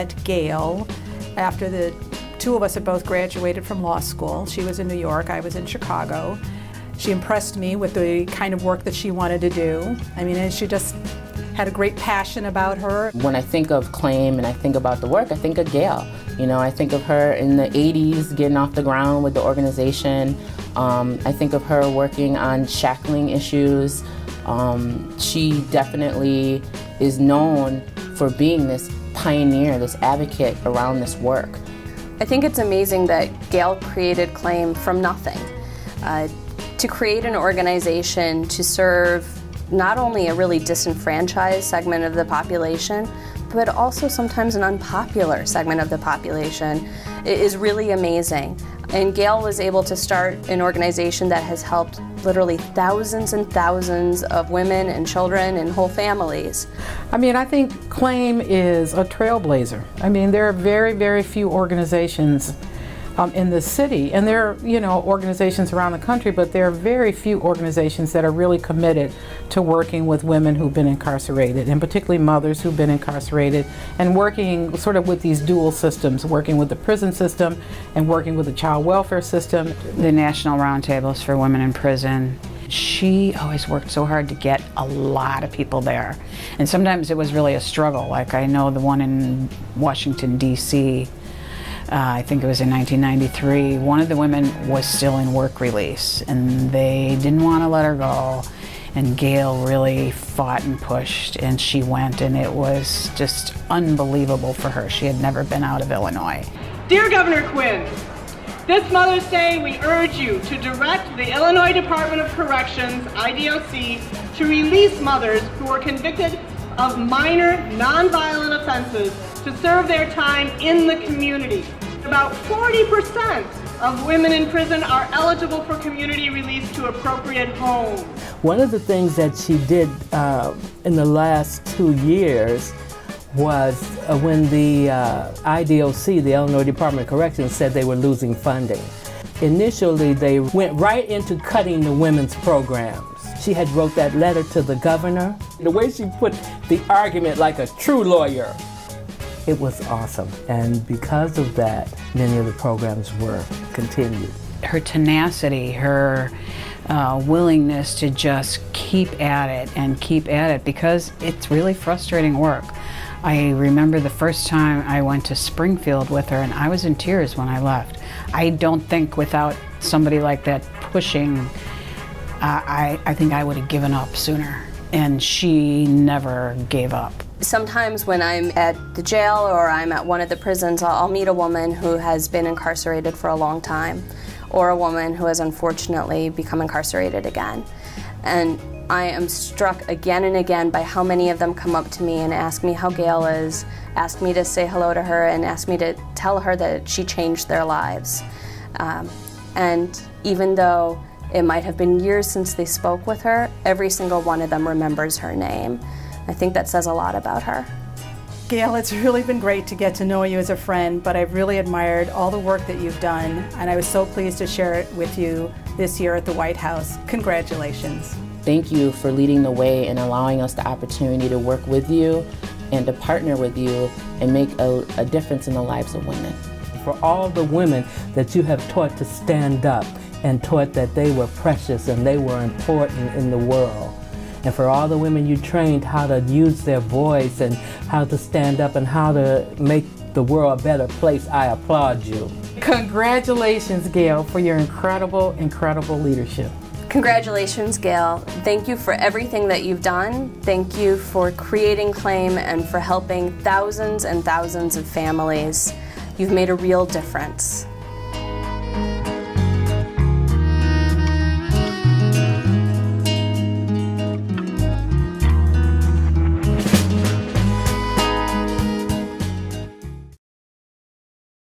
met Gail after the two of us had both graduated from law school. She was in New York, I was in Chicago. She impressed me with the kind of work that she wanted to do. I mean, and she just had a great passion about her. When I think of CLAIM and I think about the work, I think of Gail. You know, I think of her in the 80s getting off the ground with the organization. I think of her working on shackling issues. She definitely is known for being this pioneer, this advocate around this work. I think it's amazing that Gail created CLAIM from nothing. To create an organization to serve not only a really disenfranchised segment of the population, but also sometimes an unpopular segment of the population is really amazing. And Gail was able to start an organization that has helped literally thousands and thousands of women and children and whole families. I mean, I think CLAIM is a trailblazer. I mean, there are very, very few organizations in the city, and there are, you know, organizations around the country, but there are very few organizations that are really committed to working with women who've been incarcerated, and particularly mothers who've been incarcerated, and working sort of with these dual systems, working with the prison system and working with the child welfare system. The National Roundtables for Women in Prison. She always worked so hard to get a lot of people there. And sometimes it was really a struggle. Like I know the one in Washington, D.C., I think it was in 1993, one of the women was still in work release and they didn't want to let her go. And Gail really fought and pushed, and she went, and it was just unbelievable for her. She had never been out of Illinois. Dear Governor Quinn, this Mother's Day we urge you to direct the Illinois Department of Corrections, IDOC, to release mothers who were convicted of minor nonviolent offenses to serve their time in the community. About 40% of women in prison are eligible for community release to appropriate homes. One of the things that she did in the last 2 years was when the IDOC, the Illinois Department of Corrections, said they were losing funding. Initially, they went right into cutting the women's programs. She had wrote that letter to the governor. The way she put the argument like a true lawyer, it was awesome. And because of that, many of the programs were continued. Her tenacity, her willingness to just keep at it because it's really frustrating work. I remember the first time I went to Springfield with her and I was in tears when I left. I don't think without somebody like that pushing, I think I would have given up sooner. And she never gave up. Sometimes when I'm at the jail or I'm at one of the prisons, I'll meet a woman who has been incarcerated for a long time, or a woman who has unfortunately become incarcerated again. And I am struck again and again by how many of them come up to me and ask me how Gail is, ask me to say hello to her, and ask me to tell her that she changed their lives. And even though it might have been years since they spoke with her, every single one of them remembers her name. I think that says a lot about her. Gail, it's really been great to get to know you as a friend, but I've really admired all the work that you've done, and I was so pleased to share it with you this year at the White House. Congratulations. Thank you for leading the way and allowing us the opportunity to work with you and to partner with you and make a difference in the lives of women. For all the women that you have taught to stand up and taught that they were precious and they were important in the world. And for all the women you trained how to use their voice and how to stand up and how to make the world a better place, I applaud you. Congratulations, Gail, for your incredible, incredible leadership. Congratulations, Gail. Thank you for everything that you've done. Thank you for creating CLAIM and for helping thousands and thousands of families. You've made a real difference.